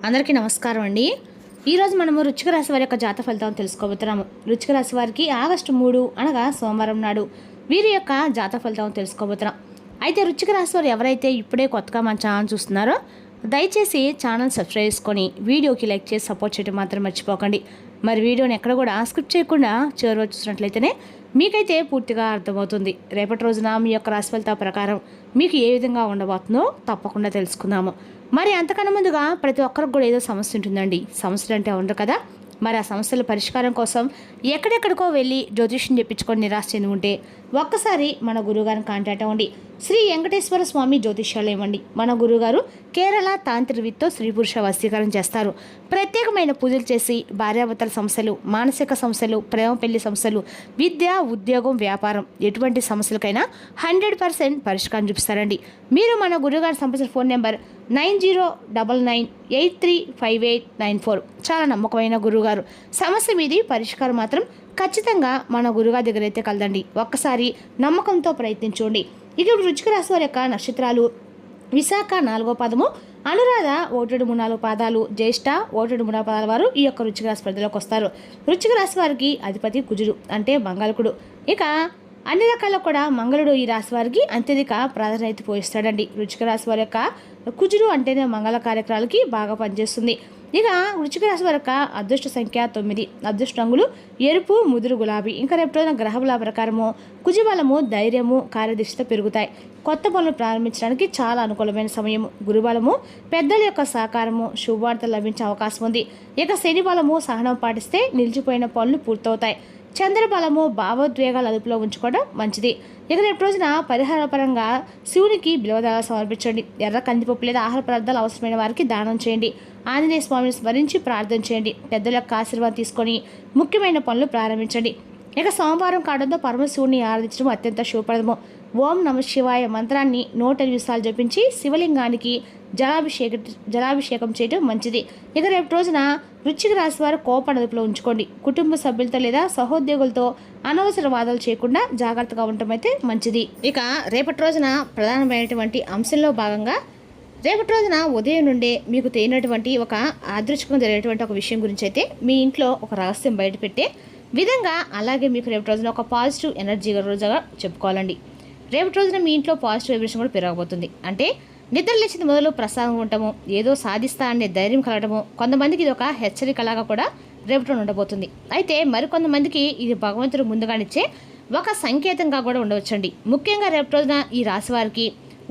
అందరికీ నమస్కారం అండి. ఈరోజు మనము వృశ్చిక రాశి వారి యొక్క జాతక ఫలితాలను తెలుసుకోబోతున్నాము. వృశ్చిక రాశి వారికి ఆగస్టు 3 అనగా సోమవారం నాడు వీరి యొక్క జాతక ఫలితాలను తెలుసుకోబోతున్నాం. అయితే వృశ్చిక రాశి వారు ఎవరైతే ఇప్పుడే కొత్తగా మన ఛానల్ చూస్తున్నారో దయచేసి ఛానల్ సబ్స్క్రైబ్ చేసుకొని వీడియోకి లైక్ చేసి సపోర్ట్ చేయడం మాత్రం మర్చిపోకండి. మరి వీడియోని ఎక్కడ కూడా స్కిప్ చేయకుండా చివరి చూసినట్లయితేనే మీకైతే పూర్తిగా అర్థమవుతుంది. రేపటి రోజున మీ యొక్క రాశి ఫలితాల ప్రకారం మీకు ఏ విధంగా ఉండబోతుందో తప్పకుండా తెలుసుకుందాము. మరి అంతకన్నా ముందుగా ప్రతి ఒక్కరికి కూడా ఏదో సమస్య ఉంటుందండి. సమస్యలు అంటే ఉండరు కదా. మరి ఆ సమస్యల పరిష్కారం కోసం ఎక్కడెక్కడికో వెళ్ళి జ్యోతిష్యం చెప్పించుకొని నిరాశ చెంది ఉంటే ఒక్కసారి మన గురువుగారిని కాంటాక్ట్ అవ్వండి. శ్రీ వెంకటేశ్వర స్వామి జ్యోతిష్యాలయం అండి. మన గురువుగారు కేరళ తాంత్రికతో స్త్రీ పురుష వశీకరణ చేస్తారు. ప్రత్యేకమైన పూజలు చేసి భార్యాభర్తల సమస్యలు, మానసిక సమస్యలు, ప్రేమ పెళ్లి సమస్యలు, విద్య, ఉద్యోగం, వ్యాపారం ఎటువంటి సమస్యలకైనా 100% పరిష్కారం చూపిస్తారండి. మీరు మన గురువుగారి సంబంధించిన ఫోన్ నెంబర్ 9099835894. చాలా నమ్మకమైన గురువుగారు. సమస్య మీది పరిష్కారం మాత్రం ఖచ్చితంగా మన గురువుగారి దగ్గర అయితే కలదండి. ఒక్కసారి నమ్మకంతో ప్రయత్నించండి. ఇక వృశ్చిక రాశి వారి యొక్క నక్షత్రాలు విశాఖ 4వ పాదము, అనురాధ 1-3-4 పాదాలు, జ్యేష్ఠ 1-3 పాదాల వారు ఈ యొక్క వృశ్చిక రాశి పరిధిలోకి వస్తారు. వృశ్చిక రాశి వారికి అధిపతి కుజుడు అంటే మంగళకుడు. ఇక అన్ని రకాల కూడా మంగళుడు ఈ రాశి వారికి అత్యధిక ప్రాధాన్యత పోయిస్తాడండి. వృశ్చిక రాశి వారి యొక్క కుజుడు అంటేనే మంగళ కార్యక్రమాలకి బాగా పనిచేస్తుంది. ఇక వృశ్చిక రాశి వారి యొక్క అదృష్ట సంఖ్య 9, అదృష్ట రంగులు ఎరుపు, ముదురు, గులాబీ. ఇంకా రేపు రోజున గ్రహబల ప్రకారము కుజబలము, ధైర్యము, కార్యదీక్షత పెరుగుతాయి. కొత్త పనులు ప్రారంభించడానికి చాలా అనుకూలమైన సమయం. గురుబలము, పెద్దల యొక్క సహకారము, శుభవార్తలు లభించే అవకాశం ఉంది. ఇక శని బలము, సహనం పాటిస్తే నిలిచిపోయిన పనులు పూర్తవుతాయి. చంద్రబలము, భావోద్వేగాలు అదుపులో ఉంచుకోవడం మంచిది. ఇక రేపు రోజున పరిహార పరంగా శివునికి బిలవదాలు సమర్పించండి. ఎర్ర కందిపప్పు లేదా ఆహార పదార్థాలు అవసరమైన వారికి దానం చేయండి. ఆంజనేయ స్వామిని స్మరించి ప్రార్థన చేయండి. పెద్దల యొక్క ఆశీర్వాదం తీసుకొని ముఖ్యమైన పనులు ప్రారంభించండి. ఇక సోమవారం కావడంతో పరమశివుని ఆరాధించడం అత్యంత శుభప్రదము. ఓం నమ శివాయ మంత్రాన్ని 108 సార్లు జపించి శివలింగానికి జలాభిషేకం చేయడం మంచిది. ఇక రేపు రోజున వృశ్చిక రాశి వారు కోపాన్ని అదుపులో ఉంచుకోండి. కుటుంబ సభ్యులతో లేదా సహోద్యోగులతో అనవసర వాదాలు చేయకుండా జాగ్రత్తగా ఉండటం అయితే మంచిది. ఇక రేపటి రోజున ప్రధానమైనటువంటి అంశంలో భాగంగా రేపటి రోజున ఉదయం నుండే మీకు తెలియనటువంటి ఒక అదృష్టంగా జరిగేటువంటి ఒక విషయం గురించి అయితే మీ ఇంట్లో ఒక రహస్యం బయటపెట్టే విధంగా, అలాగే మీకు రేపటి రోజున ఒక పాజిటివ్ ఎనర్జీ రోజుగా చెప్పుకోవాలండి. రేపటి రోజున మీ ఇంట్లో పాజిటివ్ వైబ్రేషన్ కూడా పెరగబోతుంది. అంటే నిద్ర లేచిన మొదలు ప్రసాదం ఉండటము, ఏదో సాధిస్తా అనే ధైర్యం కలగడము, కొంతమందికి ఇది ఒక హెచ్చరికలాగా కూడా రేపటి రోజు ఉండబోతుంది. అయితే మరికొంతమందికి ఇది భగవంతుడు ముందుగానిచ్చే ఒక సంకేతంగా కూడా ఉండవచ్చండి. ముఖ్యంగా రేపటి రోజున ఈ రాశి వారికి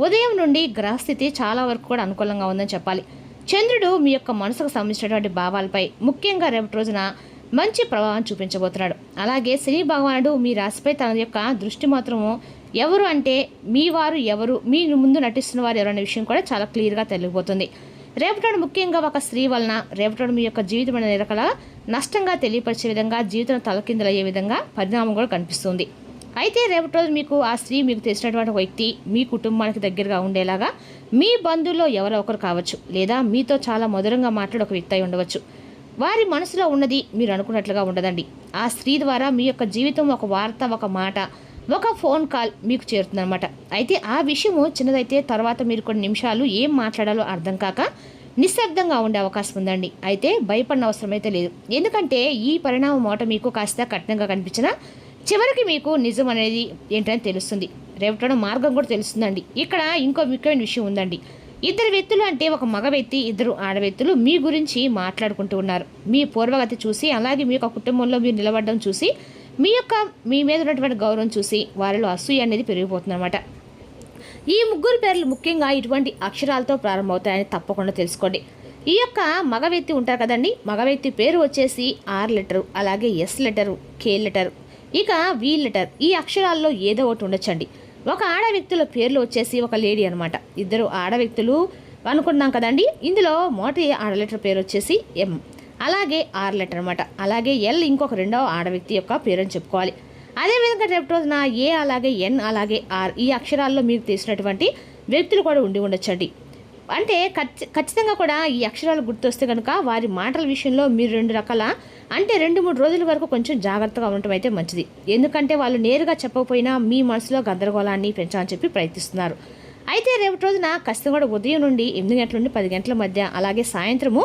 ఉదయం నుండి గ్రహస్థితి చాలా వరకు కూడా అనుకూలంగా ఉందని చెప్పాలి. చంద్రుడు మీ యొక్క మనసుకు సంబంధించినటువంటి భావాలపై ముఖ్యంగా రేపటి రోజున మంచి ప్రభావం చూపించబోతున్నాడు. అలాగే శని భగవానుడు మీ రాశిపై తన యొక్క దృష్టి మాత్రము ఎవరు అంటే మీ వారు ఎవరు, మీ ముందు నటిస్తున్న వారు ఎవరు అనే విషయం కూడా చాలా క్లియర్గా తెలియబోతుంది. రేపటి ముఖ్యంగా ఒక స్త్రీ వలన రేపటి మీ యొక్క జీవితం అనే రకాల నష్టంగా తెలియపరిచే విధంగా, జీవితం తలకిందులయ్యే విధంగా పరిణామం కూడా కనిపిస్తుంది. అయితే రేపటి రోజు మీకు ఆ స్త్రీ మీకు తెలిసినటువంటి ఒక వ్యక్తి మీ కుటుంబానికి దగ్గరగా ఉండేలాగా మీ బంధువుల్లో ఎవరో ఒకరు కావచ్చు, లేదా మీతో చాలా మధురంగా మాట్లాడే ఒక వ్యక్తి అయి ఉండవచ్చు. వారి మనసులో ఉన్నది మీరు అనుకున్నట్లుగా ఉండదండి. ఆ స్త్రీ ద్వారా మీ యొక్క జీవితం ఒక వార్త, ఒక మాట, ఒక ఫోన్ కాల్ మీకు చేరుతుందన్నమాట. అయితే ఆ విషయము చిన్నదైతే తర్వాత మీరు కొన్ని నిమిషాలు ఏం మాట్లాడాలో అర్థం కాక నిశ్శబ్దంగా ఉండే అవకాశం ఉందండి. అయితే భయపడిన అవసరం అయితే లేదు. ఎందుకంటే ఈ పరిణామం మాట మీకు కాస్త కఠినంగా కనిపించినా చివరికి మీకు నిజం అనేది ఏంటని తెలుస్తుంది. రేపటి మార్గం కూడా తెలుస్తుందండి. ఇక్కడ ఇంకో ముఖ్యమైన విషయం ఉందండి. ఇద్దరు వ్యక్తులు అంటే ఒక మగ వ్యక్తి, ఇద్దరు ఆడవ్యక్తులు మీ గురించి మాట్లాడుకుంటూ ఉన్నారు. మీ పూర్వగతి చూసి, అలాగే మీ యొక్క కుటుంబంలో మీరు నిలబడడం చూసి, మీ మీద ఉన్నటువంటి గౌరవం చూసి వారిలో అసూయ అనేది పెరిగిపోతుందన్నమాట. ఈ ముగ్గురు పేర్లు ముఖ్యంగా ఇటువంటి అక్షరాలతో ప్రారంభమవుతాయని తప్పకుండా తెలుసుకోండి. ఈ యొక్క మగ వ్యక్తి ఉంటారు కదండి, మగ వ్యక్తి పేరు వచ్చేసి R లెటరు, అలాగే S లెటరు, K లెటరు, ఇక V లెటర్. ఈ అక్షరాల్లో ఏదో ఒకటి ఉండొచ్చండి. ఒక ఆడ వ్యక్తుల పేర్లు వచ్చేసి ఒక లేడీ అనమాట. ఇద్దరు ఆడ వ్యక్తులు అనుకున్నాం కదండి. ఇందులో మొదటి ఆడ లెటర్ పేరు వచ్చేసి M, అలాగే R లెటర్ అనమాట. అలాగే L ఇంకొక రెండవ ఆడ వ్యక్తి యొక్క పేరు అని చెప్పుకోవాలి. అదేవిధంగా రేపు రోజున A, అలాగే N, అలాగే R ఈ అక్షరాల్లో మీకు తెలిసినటువంటి వ్యక్తులు కూడా ఉండి ఉండొచ్చండి. అంటే ఖచ్చితంగా కూడా ఈ అక్షరాలు గుర్తొస్తే కనుక వారి మాటల విషయంలో మీరు 2-3 రోజుల వరకు కొంచెం జాగ్రత్తగా ఉండటం అయితే మంచిది. ఎందుకంటే వాళ్ళు నేరుగా చెప్పకపోయినా మీ మనసులో గందరగోళాన్ని పెంచాలని చెప్పి ప్రయత్నిస్తున్నారు. అయితే రేపటి రోజున ఖచ్చితంగా కూడా ఉదయం నుండి 8 గంటల నుండి 10 గంటల మధ్య, అలాగే సాయంత్రము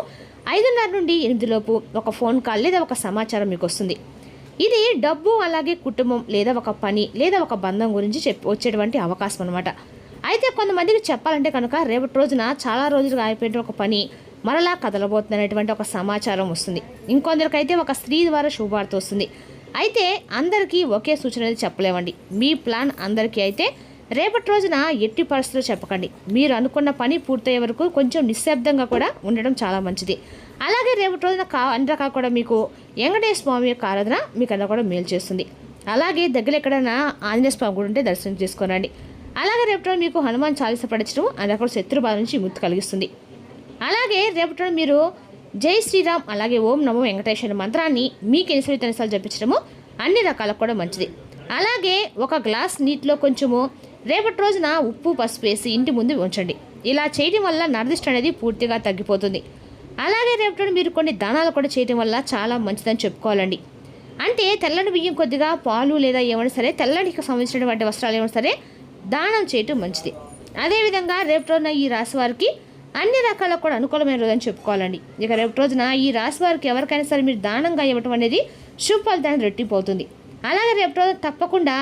5:30 నుండి 8 లోపు ఒక ఫోన్ కాల్ లేదా ఒక సమాచారం మీకు వస్తుంది. ఇది డబ్బు, అలాగే కుటుంబం లేదా ఒక పని లేదా ఒక బంధం గురించి వచ్చేటువంటి అవకాశం అనమాట. అయితే కొంతమందికి చెప్పాలంటే కనుక రేపటి రోజున చాలా రోజులుగా అయిపోయిన ఒక పని మరలా కదలబోతుంది అనేటువంటి ఒక సమాచారం వస్తుంది. ఇంకొందరికైతే ఒక స్త్రీ ద్వారా శుభవార్త వస్తుంది. అయితే అందరికీ ఒకే సూచన అనేది చెప్పలేమండి. మీ ప్లాన్ అందరికీ అయితే రేపటి రోజున ఎట్టి పరిస్థితుల్లో చెప్పకండి. మీరు అనుకున్న పని పూర్తయ్యే వరకు కొంచెం నిశ్శబ్దంగా కూడా ఉండడం చాలా మంచిది. అలాగే రేపటి రోజున అన్ని రకాలు కూడా మీకు వెంకటేశ్వర స్వామి యొక్క ఆరాధన మీకు అలా కూడా మేలు చేస్తుంది. అలాగే దగ్గర ఎక్కడైనా ఆంజనేయ స్వామి కూడా ఉంటే దర్శనం చేసుకోనండి. అలాగే రేపటి రోజు మీకు హనుమాన్ చాలీస పఠించడం అలా కూడా శత్రు బాధ నుంచి విముక్తి కలిగిస్తుంది. అలాగే రేపటి రోజు మీరు జై శ్రీరామ్ అలాగే ఓం నమో వెంకటేశ్వర మంత్రాన్ని మీకు ఎనిసార్లు జపించడము అన్ని రకాలకు కూడా మంచిది. అలాగే ఒక గ్లాస్ నీటిలో కొంచెము రేపటి రోజున ఉప్పు పసుపు వేసి ఇంటి ముందు ఉంచండి. ఇలా చేయడం వల్ల నరదిష్టి అనేది పూర్తిగా తగ్గిపోతుంది. అలాగే రేపటి మీరు కొన్ని దానాలు కూడా చేయడం వల్ల చాలా మంచిదని చెప్పుకోవాలండి. అంటే తెల్లని బియ్యం కొద్దిగా పాలు లేదా ఏమైనా సరే తెల్లడికి సంబంధించినటువంటి వస్త్రాలు ఏమైనా సరే దానం చేయటం మంచిది. అదేవిధంగా రేపటి రోజున ఈ రాశి వారికి అన్ని రకాల కూడా అనుకూలమైన రోజని చెప్పుకోవాలండి. ఇక రేపటి రోజున ఈ రాశి వారికి ఎవరికైనా సరే మీరు దానంగా ఇవ్వటం అనేది శుభ ఫలితాన్ని రెట్టిపోతుంది. అలాగే రేపటి రోజు తప్పకుండా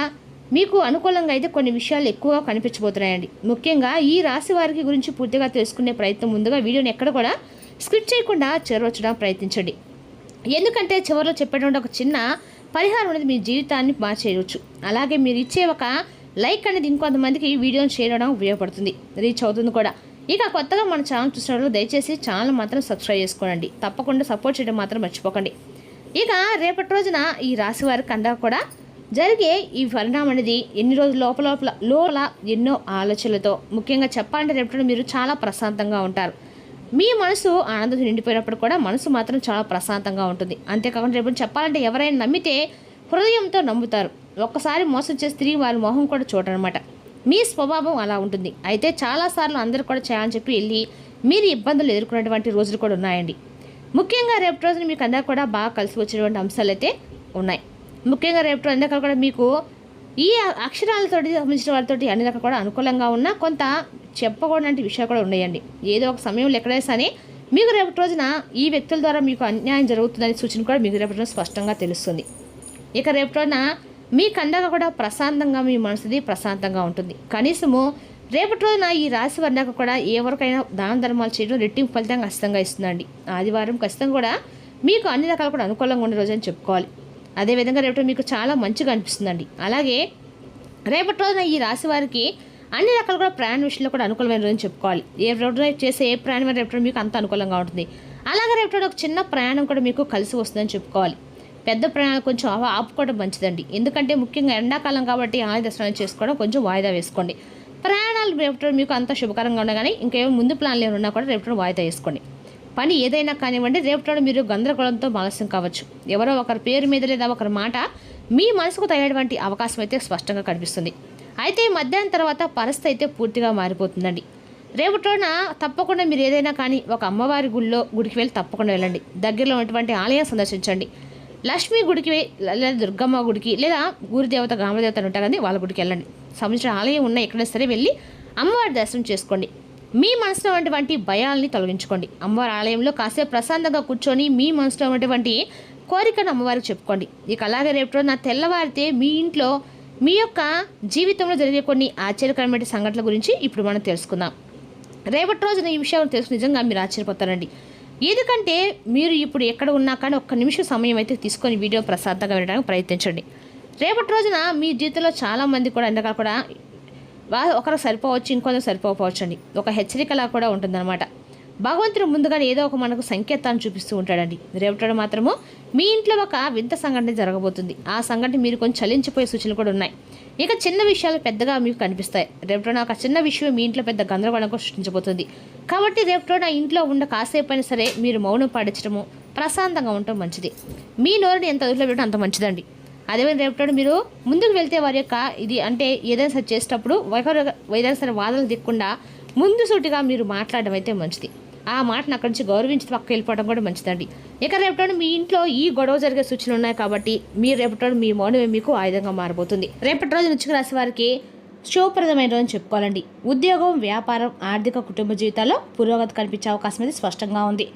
మీకు అనుకూలంగా అయితే కొన్ని విషయాలు ఎక్కువగా కనిపించబోతున్నాయండి. ముఖ్యంగా ఈ రాశి వారికి గురించి పూర్తిగా తెలుసుకునే ప్రయత్నం ముందుగా వీడియోని ఎక్కడ కూడా స్క్రిప్ట్ చేయకుండా చేరవచ్చడానికి ప్రయత్నించండి. ఎందుకంటే చివరిలో చెప్పేటువంటి ఒక చిన్న పరిహారం అనేది మీ జీవితాన్ని మార్చేయవచ్చు. అలాగే మీరు ఇచ్చే ఒక లైక్ అనేది ఇంకొంతమందికి వీడియోని షేర్ చేయడం ఉపయోగపడుతుంది, రీచ్ అవుతుంది కూడా. ఇక కొత్తగా మన ఛానల్ చూసినప్పుడు దయచేసి ఛానల్ మాత్రం సబ్స్క్రైబ్ చేసుకోండి. తప్పకుండా సపోర్ట్ చేయడం మాత్రం మర్చిపోకండి. ఇక రేపటి రోజున ఈ రాశి వారికి అంతా కూడా జరిగే ఈ పరిణామం అనేది ఎన్ని రోజులు లోపల ఎన్నో ఆలోచనలతో, ముఖ్యంగా చెప్పాలంటే రేపటి మీరు చాలా ప్రశాంతంగా ఉంటారు. మీ మనసు ఆనందం నిండిపోయినప్పుడు కూడా మనసు మాత్రం చాలా ప్రశాంతంగా ఉంటుంది. అంతేకాకుండా రేపు చెప్పాలంటే ఎవరైనా నమ్మితే హృదయంతో నమ్ముతారు. ఒక్కసారి మోసం చేసి తిరిగి వారి మొహం కూడా చూడనమాట. మీ స్వభావం అలా ఉంటుంది. అయితే చాలాసార్లు అందరూ కూడా చేయాలని చెప్పి వెళ్ళి మీరు ఇబ్బందులు ఎదుర్కొనేటువంటి రోజులు కూడా ఉన్నాయండి. ముఖ్యంగా రేపటి రోజున మీకు అందరూ కూడా బాగా కలిసి వచ్చేటువంటి అంశాలు అయితే ఉన్నాయి. ముఖ్యంగా రేపటి అందరికీ కూడా మీకు ఈ అక్షరాలతో సంబంధించిన వాళ్ళతోటి అన్ని రకాలు కూడా అనుకూలంగా ఉన్న కొంత చెప్పకూడని విషయాలు కూడా ఉన్నాయండి. ఏదో ఒక సమయంలో ఎక్కడైనా సరే మీకు రేపటి రోజున ఈ వ్యక్తుల ద్వారా మీకు అన్యాయం జరుగుతుందనే సూచన కూడా మీకు రేపటి రోజున స్పష్టంగా తెలుస్తుంది. ఇక రేపటి రోజున మీ కండగా కూడా ప్రశాంతంగా మీ మనసుది ప్రశాంతంగా ఉంటుంది. కనీసము రేపటి రోజున ఈ రాశి వర్ణకు కూడా ఎవరికైనా దాన ధర్మాలు చేయడం రెట్టింపు ఫలితంగా ఖచ్చితంగా ఇస్తుందండి. ఆదివారం ఖచ్చితంగా కూడా మీకు అన్ని రకాలు కూడా అనుకూలంగా ఉండే రోజు అని చెప్పుకోవాలి. అదేవిధంగా రేపటి మీకు చాలా మంచిగా అనిపిస్తుందండి. అలాగే రేపటి రోజున ఈ రాశి వారికి అన్ని రకాలు కూడా ప్రయాణ విషయంలో కూడా అనుకూలమైన రోజు అని చెప్పుకోవాలి. ఏ రోజున చేసే ఏ ప్రయాణం రేపటి మీకు అంత అనుకూలంగా ఉంటుంది. అలాగే రేపటి ఒక చిన్న ప్రయాణం కూడా మీకు కలిసి వస్తుందని చెప్పుకోవాలి. పెద్ద ప్రయాణాలు కొంచెం ఆపుకోవడం మంచిదండి. ఎందుకంటే ముఖ్యంగా ఎండాకాలం కాబట్టి ఆలయ దర్శనం చేసుకోవడం కొంచెం వాయిదా వేసుకోండి. ప్రయాణాలు రేపటి మీకు అంత శుభకరంగా ఉన్నా కానీ ఇంకేమో ముందు ప్లాన్లు ఏమన్నా కూడా రేపటి వాయిదా వేసుకోండి. పని ఏదైనా కానివ్వండి రేపటి మీరు గందరగోళంతో ఆలస్యం కావచ్చు. ఎవరో ఒకరి పేరు మీద లేదా ఒకరి మాట మీ మనసుకు తగినటువంటి అవకాశం అయితే స్పష్టంగా కనిపిస్తుంది. అయితే మధ్యాహ్నం తర్వాత పరిస్థితి అయితే పూర్తిగా మారిపోతుందండి. రేపటి రోజున తప్పకుండా మీరు ఏదైనా కానీ ఒక అమ్మవారి గుడికి వెళ్ళి తప్పకుండా వెళ్ళండి. దగ్గరలో ఉన్నటువంటి ఆలయం సందర్శించండి. లక్ష్మీ గుడికి లేదా దుర్గమ్మ గుడికి లేదా గురుదేవత గ్రామదేవతలు ఉంటారు కానీ వాళ్ళ గుడికి వెళ్ళండి. సంబంధించిన ఆలయం ఉన్న ఎక్కడైనా సరే వెళ్ళి అమ్మవారి దర్శనం చేసుకోండి. మీ మనసులో ఉన్నటువంటి భయాల్ని తొలగించుకోండి. అమ్మవారి ఆలయంలో కాసేపు ప్రశాంతంగా కూర్చొని మీ మనసులో ఉన్నటువంటి కోరికను అమ్మవారికి చెప్పుకోండి. ఇక అలాగే రేపు రోజున తెల్లవారితే మీ ఇంట్లో మీ యొక్క జీవితంలో జరిగే కొన్ని ఆశ్చర్యకరమైన సంఘటనల గురించి ఇప్పుడు మనం తెలుసుకుందాం. రేపటి రోజున ఈ విషయం తెలుసు నిజంగా మీరు ఆశ్చర్యపోతారండి. ఎందుకంటే మీరు ఇప్పుడు ఎక్కడ ఉన్నా కానీ ఒక్క నిమిషం సమయం అయితే తీసుకొని వీడియో ప్రశాంతంగా వినడానికి ప్రయత్నించండి. రేపటి రోజున మీ జీవితంలో చాలామంది కూడా ఎండగా కూడా ఒకరు సరిపోవచ్చు, ఇంకొందరు సరిపోవచ్చు అండి. ఒక హెచ్చరికలా కూడా ఉంటుందన్నమాట. భగవంతుడు ముందుగానే ఏదో ఒక మనకు సంకేతాన్ని చూపిస్తూ ఉంటాడండి. రేపటి మాత్రము మీ ఇంట్లో ఒక వింత సంఘటన జరగబోతుంది. ఆ సంఘటన మీరు కొంచెం చలించిపోయే సూచనలు కూడా ఉన్నాయి. ఇక చిన్న విషయాలు పెద్దగా మీకు కనిపిస్తాయి. రేపటి ఒక చిన్న విషయం మీ ఇంట్లో పెద్ద గందరగోళం సృష్టించబోతుంది. కాబట్టి రేపటి నా ఇంట్లో ఉన్న కాసేపు అయినా సరే మీరు మౌనం పాటించడము, ప్రశాంతంగా ఉండటం మంచిది. మీ నోరుని ఎంత అదుపులో పెట్టడం అంత మంచిదండి. అదేవిధంగా రేపటి మీరు ముందుకు వెళ్తే వారి యొక్క ఇది అంటే ఏదైనా సరే చేసేటప్పుడు ఏదైనా సరే వాదనలు దిక్కుండా ముందు సూటిగా మీరు మాట్లాడడం అయితే మంచిది. ఆ మాటను అక్కడి నుంచి గౌరవించి పక్కకి వెళ్ళిపోవడం కూడా మంచిదండి. ఇక రేపటి మీ ఇంట్లో ఈ గొడవ జరిగే సూచనలు ఉన్నాయి కాబట్టి మీరు రేపటి మీ మౌనమే మీకు ఆయుధంగా మారబోతుంది. రేపటి రోజు వృశ్చిక రాశి వారికి శుభప్రదమైన రోజు చెప్పుకోవాలండి. ఉద్యోగం, వ్యాపారం, ఆర్థిక, కుటుంబ జీవితాల్లో పురోగతి కనిపించే అవకాశం అయితే స్పష్టంగా ఉంది.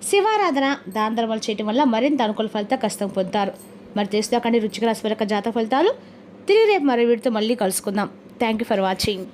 శివారాధన, దాన ధర్మాలు చేయడం వల్ల మరింత అనుకూల ఫలితాలు ఖచ్చితంగా పొందుతారు. మరి తెలుసుకోకండి వృశ్చిక రాశి వారి యొక్క జాతక ఫలితాలు. తిరిగి రేపు మరో వీడితో మళ్ళీ కలుసుకుందాం. Thank you for watching.